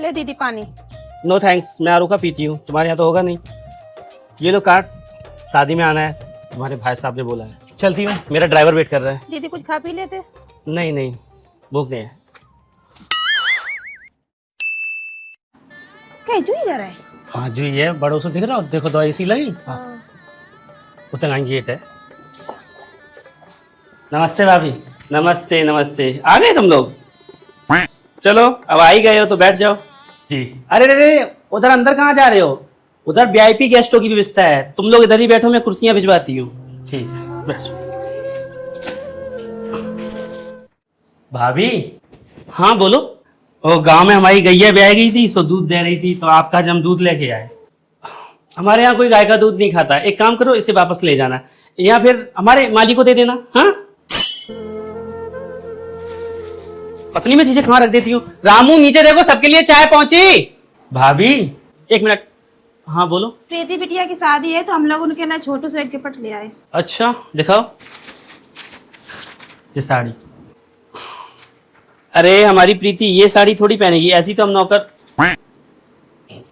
ले दीदी पानी। नो थैंक्स, मैं आरू का पीती हूँ, तुम्हारे यहाँ तो होगा नहीं। ये लो कार्ड, शादी में आना है, तुम्हारे भाई साहब ने बोला है। चलती हूँ, मेरा ड्राइवर वेट कर रहा है। दीदी कुछ खा पी लेते। नहीं नहीं, भूख नहीं है। कहीं जुई जा रहा है? हाँ जो ये बड़ों से दिख रहा हो, देखो तो ऐसी लगी। हाँ उतना गेट है। नमस्ते भाभी। नमस्ते नमस्ते, आ गए तुम लोग? चलो अब आ ही गए हो तो बैठ जाओ। जी। अरे अरे उधर अंदर कहाँ जा रहे हो? उधर वीआईपी गेस्टों की व्यवस्था है, तुम लोग इधर ही बैठो, मैं कुर्सियां भिजवाती हूँ। ठीक है बैठो। भाभी। हाँ बोलो। ओ गांव में हमारी गैया ब्याह गई थी, सो दूध दे रही थी, तो आपका हम दूध लेके आए। हमारे यहाँ कोई गाय का दूध नहीं खाता। एक काम करो, इसे वापस ले जाना या फिर हमारे मालिक को दे देना। हाँ पत्नी में चीजें कहाँ रख देती हूँ। रामू नीचे देखो, सबके लिए चाय पहुंची। भाभी एक मिनट। हाँ बोलो। प्रीति बिटिया की शादी है तो हम लोग उनके लिए छोटू से एक गिफ्ट ले आए। अच्छा दिखाओ। ये साड़ी। अरे हमारी प्रीति ये साड़ी थोड़ी पहनेगी, ऐसी तो हम नौकर।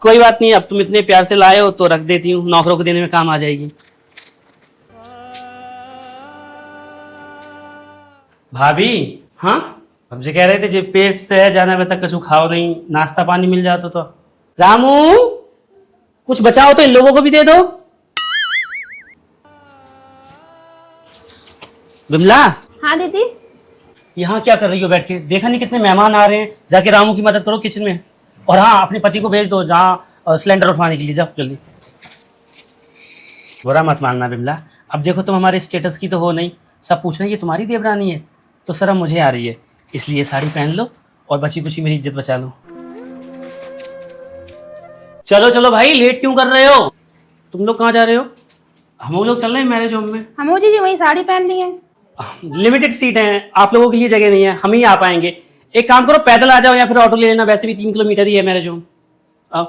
कोई बात नहीं, अब तुम इतने प्यार से लाए हो तो रख देती हूँ, नौकरों को देने में काम आ जाएगी। भाभी। हाँ अब जो कह रहे थे, जो पेट से है जाना मैं तक कछु खाओ नहीं, नाश्ता पानी मिल जाता तो। रामू कुछ बचाओ तो इन लोगों को भी दे दो। बिमला। हाँ दीदी। यहाँ क्या कर रही हो बैठ के? देखा नहीं कितने मेहमान आ रहे हैं, जाके रामू की मदद करो किचन में। और हाँ अपने पति को भेज दो जहाँ सिलेंडर उठवाने के लिए, जाओ जल्दी। बुरा मत मानना बिमला, अब देखो तुम हमारे स्टेटस की तो हो नहीं, सब पूछ रहे हैं ये तुम्हारी देवरानी है, तो शर्म मुझे आ रही है, इसलिए साड़ी पहन लो और बची कुची मेरी इज्जत बचा लो। चलो चलो भाई, लेट क्यों कर रहे हो? तुम लोग कहाँ जा रहे हो? हम लोग चल रहे हैं मैरिज होम में। हम जी वही साड़ी पहन ली है। लिमिटेड सीट है, आप लोगों के लिए जगह नहीं है, हम ही आ पाएंगे। एक काम करो, पैदल आ जाओ या फिर ऑटो ले लेना, वैसे भी 3 किलोमीटर ही है मैरिज होम। आओ।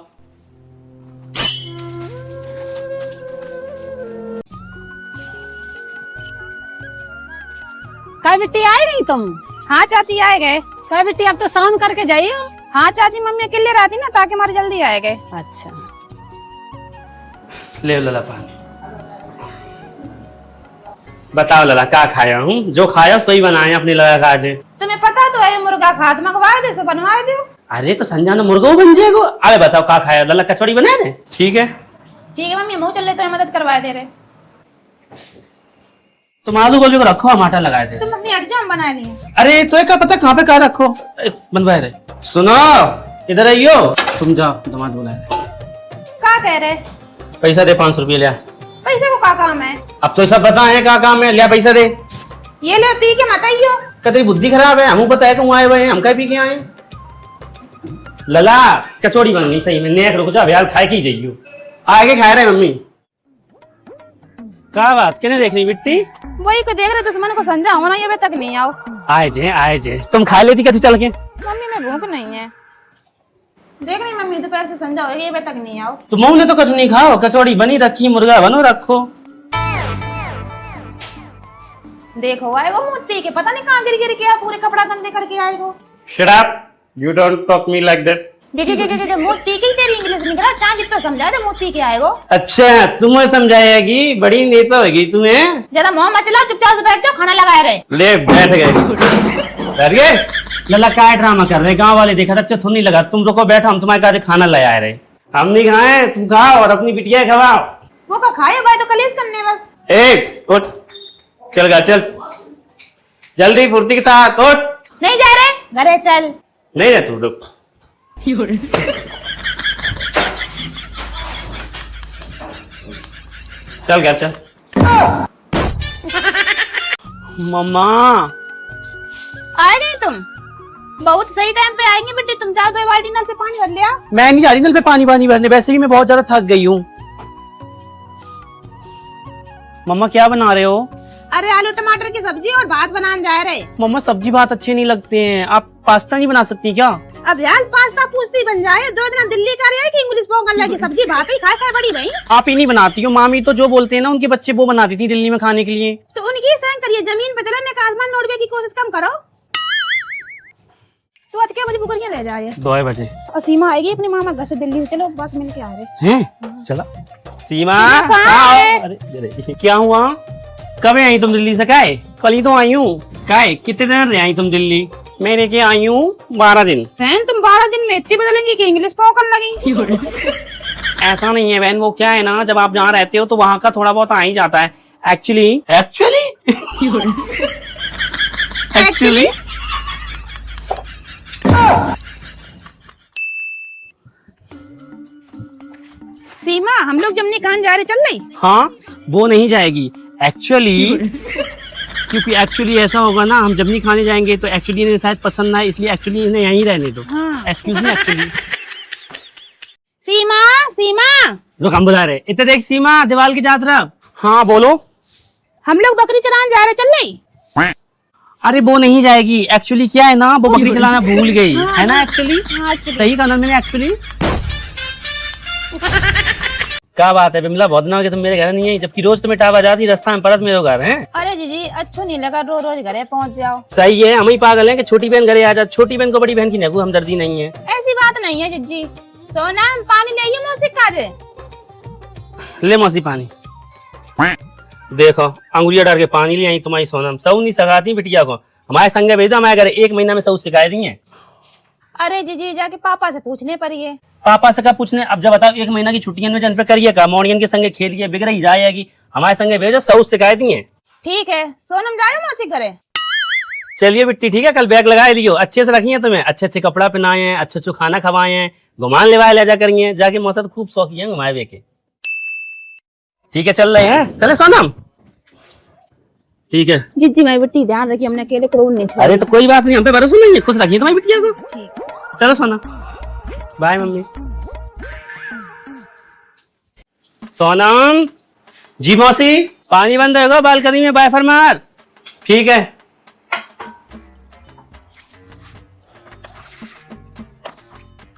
क्या बेटी आए नहीं तुम? हाँ चाची आए गए। क्या बेटी अब तो शाम करके जाइयो। हाँ चाची मम्मी अकेले रहती ना, ताकि हमारे जल्दी आए गए। अच्छा ले लला पानी। बताओ लला क्या खाया हूँ? जो खाया सही बनाया अपने लला का आज। तुम्हें पता तो है मुर्गा खाद मंगवा दे सो बनवा दो। अरे तो संजा ने मुर्गा बन जाएगा। अरे बताओ क्या खाया? लला कचौड़ी बनाए थे। ठीक है मम्मी मुँह चल रहे तो मदद करवा दे रहे। तुम आलू गोलू को रखो, हम आटा लगाए थे। तुम मम्मी हट जाओ, हम बना लिए। अरे तो क्या पता कहाँ पे कहाँ रखो, बनवाए रहे। सुनो इधर आइयो। तुम जाओ, दामाद बुलाए। क्या कह रहे? पैसा दे 500 रुपये। लिया पैसे को क्या काम है? अब तो सब पता है क्या काम है, लिया पैसा दे। ये ले पी के मत आइयो। क्या तेरी बुद्धि खराब है? हमको पता है तुम आए हुए हैं, हम क्या पी के आए? लला कचौड़ी बन गई सही में, नेक रुक जा भैया, खाए की जाइयो। आगे खा रहे मम्मी। क्या बात किने देख रही बिट्टी? वही को देख रहे, दुश्मन को समझा होना, ये तक नहीं आओ। आए जे तुम खा लेती कैसे चल के? मम्मी में भूख नहीं है। देख रही मम्मी दोपहर से समझा होगा, ये तक नहीं आओ। तुम ने तो कुछ नहीं खाओ, कचौड़ी बनी रखी, मुर्गा बनो रखो। देखो आएगो मुँह पी के, पता नहीं कहाँ गिर गिर के पूरे कपड़ा गंदे करके आएगो। Shut up, you don't talk me like that. मुँह पी के ही तेरी इंग्लिश निकला, चाहे जितना समझाए तो मुँह पी के आएगो। अच्छा तुम्हें समझाएगी, बड़ी नेता होगी तुम्हें। ज्यादा मुँह मत चलाओ, चुपचाप से बैठ जाओ, खाना लगाए रहे। ले बैठ गए। लला क्या ड्रामा कर रहे? गांव वाले देखा था, अच्छा नहीं लगा। तुम रुको बैठो, हम तुम्हारे काजे खाना ले आए रहे। हम नहीं खाए, तुम खाओ और अपनी बिटिया खवाओ। वो का खाए भाई तो कलेश करने बस। एक उठ, चल गा चल जल्दी फुर्ती के साथ उठ। नहीं जा रहे, घरे चल। नहीं रहे तू, रुक। चल गया चल। मम्मा आए नहीं तुम? बहुत सही टाइम पे आएंगे बेटी, तुम जाओ 2 बाल्टी नल से पानी भर लिया। मैं नहीं जा रही नल पे पानी भरने, वैसे ही मैं बहुत ज्यादा थक गई हूँ। मम्मा क्या बना रहे हो? अरे आलू टमाटर की सब्जी और भात बनाने जा रहे। मम्मा सब्जी भात अच्छे नहीं लगते हैं, आप पास्ता नहीं बना सकती क्या? अब यार पास्ता पूछती बन जाए, 2 दिन दिल्ली का रहे कि इंग्लिश पोंगल लगी सब्जी भात ही खाए बड़ी भाई। आप ही नहीं बनाती हो, मामी तो जो बोलते हैं ना उनके बच्चे वो बनाती थी दिल्ली में खाने के लिए। तो उनकी सहन करिए, जमीन पे चलो, आसमान नोड़ने की कोशिश कम करो। तू आज क्या मुझे बुकरियां ले जाए 2 बजे और सीमा आएगी अपने मामा घर से दिल्ली से, चलो बस मिल के आ रहे हैं। चला सीमा कहाँ हाँ, है? अरे क्या हुआ? कब आई तुम दिल्ली से? काहे कल ही तो आई हूँ। काहे कितने दिन रह आई तुम दिल्ली? मैंने क्या आई हूँ 12 दिन। बहन तुम 12 दिन में इतनी बदलेंगी कि इंग्लिश पकड़ लगी। ऐसा नहीं है बहन, वो क्या है ना, जब आप जहाँ रहते हो तो वहाँ का थोड़ा बहुत आ ही जाता है। एक्चुअली सीमा हम लोग जमनी खान जा रहे, चल रही? हाँ वो नहीं जाएगी एक्चुअली, क्योंकि एक्चुअली ऐसा होगा ना, हम जब नहीं खाने जाएंगे तो एक्चुअली इन्हें शायद पसंद ना है, इसलिए एक्चुअली इन्हें यहीं रहने दो। हाँ। Excuse me actually. सीमा सीमा रुक हम बुला रहे। इतने देख सीमा दीवाल की जात्रा। हाँ बोलो। हम लोग बकरी चराने जा रहे, चल रही? अरे वो नहीं जाएगी एक्चुअली, क्या है ना, वो बकरी चलाना भूल गई है ना एक्चुअली। सही कहा ना मैंने एक्चुअली। क्या बात है बिमला, बहुत दिनों के तुम मेरे घर नहीं आई, जबकि रोज तुम्हें टाप आ जाती रास्ता में परत मेरे घर है। अरे जीजी अच्छा नहीं लगा, रोज रोज घरे पहुंच जाओ। सही है, हम ही पागल हैं कि छोटी बहन घरे आ जा। छोटी बहन को बड़ी बहन की नगू हमदर्दी नहीं है। ऐसी बात नहीं है जीजी। सोना पानी ले आइए मौसी काजे। ले मौसी पानी। देखो अंगुलिया डाल के पानी ले आई तुम्हारी सोनम। सऊ नहीं सगाती बिटिया को, हमारे संगे भेजो, हमारे घर 1 महीना में सऊ सिखाई दी है। अरे जीजी जाके पापा से पूछने पड़िए। पापा से क्या पूछने? अब जब बताओ 1 महीना की छुट्टियां में जन पे करिए का, मोड़ियन के संगे खेलिए, बिगड़ ही जाएगी। हमारे संगे भेजो, सऊ सिखाई दी है। ठीक है सोनम जाए मौसी करे। चलिए बिट्टी ठीक है, कल बैग लगाए लियो, अच्छे से रखिए तुम्हें, अच्छे अच्छे कपड़ा पहनाए हैं, अच्छे अच्छे खाना खवाए हैं, घुमान लेवाए ले जा करिए, जाके मौसा तो खूब शौकी है घुमाए वे के। ठीक है चल रहे हैं, चले सोनम। ठीक है जीजी मैं बेटी ध्यान रखिए, हमने अकेले करोड़ नहीं छोड़ा। अरे तो कोई बात नहीं, हम पे भरोसा नहीं है, खुश रखिए तुम्हारी बिटिया को। ठीक। चलो सोना, बाय मम्मी। सोनम जी मौसी, पानी बंद होगा बालकनी में, बाय फरमार। ठीक है।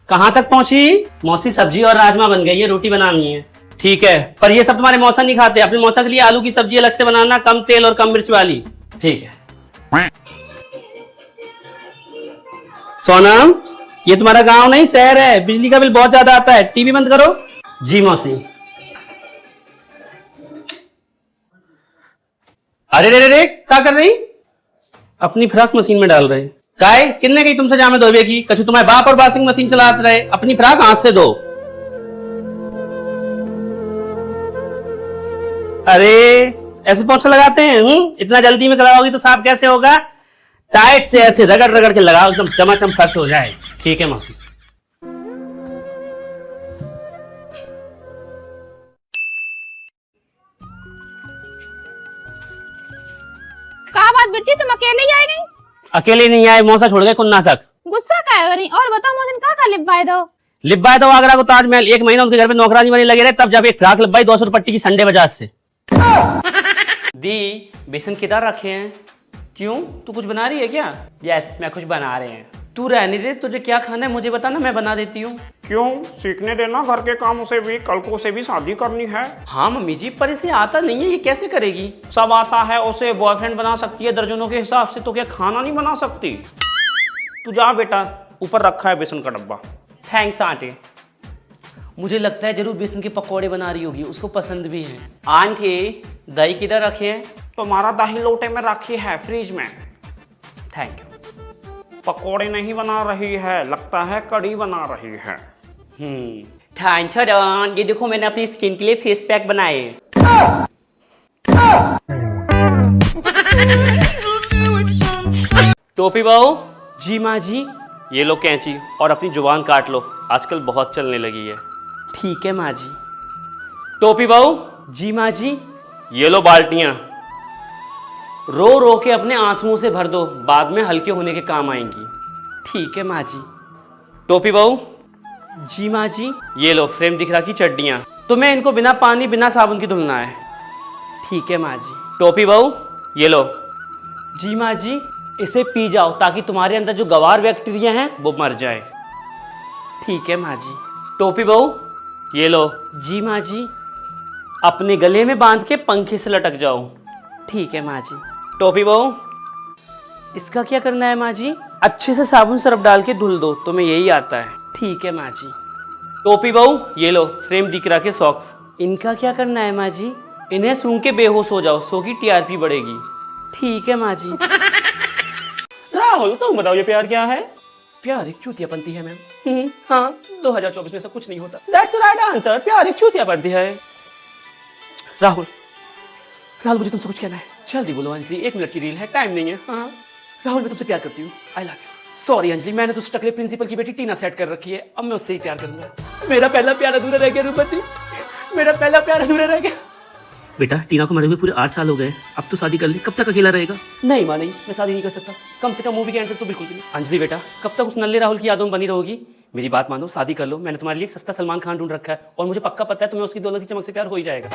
कहाँ तक पहुंची मौसी? सब्जी और राजमा बन गई है, रोटी बनानी है। ठीक है, पर ये सब तुम्हारे मौसा नहीं खाते, अपने मौसा के लिए आलू की सब्जी अलग से बनाना, कम तेल और कम मिर्च वाली। ठीक है। सोनम ये तुम्हारा गांव नहीं शहर है, बिजली का बिल बहुत ज्यादा आता है, टीवी बंद करो। जी मौसी। अरे रे रे रे क्या कर रही? अपनी फ्राक मशीन में डाल रहे। काय किन्ने गई तुमसे जामे धोबे की? कछु तुम्हारे बाप और वॉशिंग मशीन चलाते रहे, अपनी फ्राक हाथ से धो। अरे ऐसे पोछा लगाते हैं? इतना जल्दी में कराओगी तो साफ कैसे होगा? टाइट से ऐसे रगड़ रगड़ के लगाओ, एकदम चमाचम फर्श हो जाए। ठीक है मौसी। क्या बात बेटी तुम अकेले ही आए? नहीं अकेले नहीं आए, मौसा छोड़ गए कुन्ना तक। गुस्सा का है? और बताओ मौसी का लिपवाए दो। लिब्बाई तो आगरा को ताजमहल, 1 महीना उनके घर में नौकरानी बने लगे रहे, तब जब एक फ्राक लिब्बाई 200 पट्टी की संडे बाजार से। दी बेसन किधर रखे हैं? क्यों तू कुछ बना रही है क्या? यस मैं कुछ बना रहे हैं। तू रहने दे, तुझे क्या खाना है मुझे बता ना, मैं बना देती हूँ। क्यों सीखने देना घर के कामों से भी, कल को से भी शादी करनी है। हाँ मम्मी जी, पर इसे आता नहीं है, ये कैसे करेगी? सब आता है उसे, बॉयफ्रेंड बना सकती है दर्जनों के हिसाब से, तो क्या खाना नहीं बना सकती? तू जा बेटा, ऊपर रखा है बेसन का डब्बा। Thanks aunty. मुझे लगता है जरूर बेसन के पकौड़े बना रही होगी, उसको पसंद भी है। आंटी दही किधर रखे हैं? तुम्हारा दही लोटे में रखी है फ्रिज में। Thank you. पकोड़े नहीं बना रही है, लगता है कड़ी बना रही है। Thank you. ये देखो मैंने अपनी स्किन के लिए फेस पैक बनाए। टोपी बहू। जी माँ जी। ये लो कैंची और अपनी जुबान काट लो, आजकल बहुत चलने लगी है। ठीक है माँ जी। टोपी बहू। जी माँ जी। ये लो बाल्टियां, रो रो के अपने आंसुओं से भर दो, बाद में हल्के होने के काम आएंगी। ठीक है माँ जी। टोपी बहू। जी माँ जी। ये लो फ्रेम दिख रहा की चड्डियाँ, तुम्हें इनको बिना पानी बिना साबुन की धुलना है। ठीक है माँ जी। टोपी बहू। ये लो। जी माँ जी। इसे पी जाओ ताकि तुम्हारे अंदर जो गवार बैक्टीरिया हैं वो मर जाए। ठीक है माँ जी। टोपी बहू। ये लो। जी माँ जी। अपने गले में बांध के पंखे से लटक जाओ। ठीक है माँ जी। टोपी बहू। इसका क्या करना है माँ जी? अच्छे से साबुन सरफ डाल के धुल दो, तो मैं यही आता है। ठीक है माँ जी। टोपी बहू, ये लो फ्रेम दिखरा के सॉक्स। इनका क्या करना है माँ जी? इन्हें सूंघ के बेहोश हो जाओ, सो की टीआरपी बढ़ेगी। ठीक है माँ जी। राहुल तुम बताओ ये प्यार क्या है? प्यार एक चूतियापंती है मैम। हाँ, 2024 में सब कुछ नहीं होता। दैट्स राइट आंसर, प्यार एक चूतियापंती है। राहुल, राहुल मुझे तुमसे कुछ कहना है, जल्दी बोलो अंजलि, 1 मिनट की रील है, टाइम नहीं है। हाँ राहुल, मैं तुमसे प्यार करती हूँ, I love you. Sorry Anjali, मैंने तो उस टकले प्रिंसिपल की बेटी टीना सेट कर रखी है, अब मैं उससे ही प्यार करूंगा। मेरा पहला प्यार अधूरा रह गया रूपति, मेरा पहला प्यार अधूरा रह गया। बेटा, टीना को मरे हुए पूरे 8 साल हो गए, अब तो शादी कर ले, कब तक अकेला रहेगा? नहीं माँ नहीं, मैं शादी नहीं कर सकता, कम से कम मूवी के एंड तक तो बिल्कुल भी नहीं। अंजलि बेटा, कब तक उस नल्ले राहुल की यादों में बनी रहोगी? मेरी बात मानो, शादी कर लो। मैंने तुम्हारे लिए एक सस्ता सलमान खान ढूंढ रखा है, और मुझे पक्का पता है तुम्हें उसकी दौलत की चमक से प्यार हो ही जाएगा।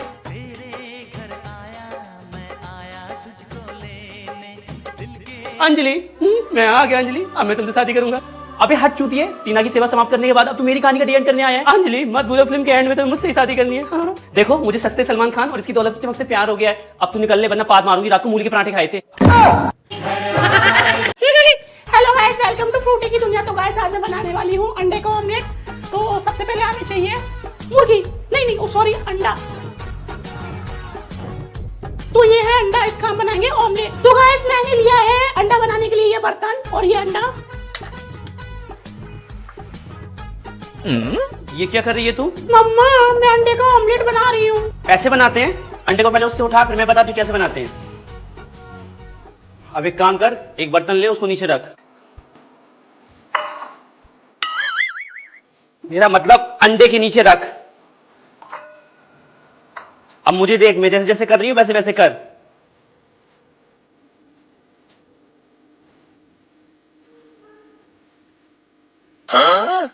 अंजलि, मैं आ गया अंजलि, अब मैं तुमसे शादी करूंगा। अबे हद चूतिए, टीना की सेवा समाप्त करने के बाद अब तू मेरी कहानी का एंड करने आया है। अंजलि मत भूलो, फिल्म के एंड में तो मुझसे ही शादी करनी है। हाँ। देखो, मुझे सस्ते सलमान खान और इसकी दौलत की चमक से प्यार हो गया है, अब तू निकल ले वरना पाद मारूंगी। रात को मूली के पराठे खाए थे। Hello guys, welcome to Frooti की दुनिया। तो गाइस, आज मैं बनाने वाली हूँ अंडे का ऑमलेट। तो सबसे पहले हमें चाहिए मुर्गी, नहीं सॉरी, अंडा। तो ये है अंडा, इसका हम बनाएंगे ऑमलेट। तो गाइस, मैंने लिया है अंडा बनाने के लिए ये बर्तन और ये अंडा। ये क्या कर रही है तू? मम्मा, मैं अंडे का ऑमलेट बना रही हूँ। कैसे बनाते हैं? अंडे को पहले उससे उठा, फिर मैं बताती हूँ कैसे बनाते हैं। अब एक काम कर, एक बर्तन ले, उसको नीचे रख। मेरा मतलब अंडे के नीचे रख। अब मुझे देख, मैं जैसे जैसे कर रही हूँ वैसे वैसे कर। हाँ?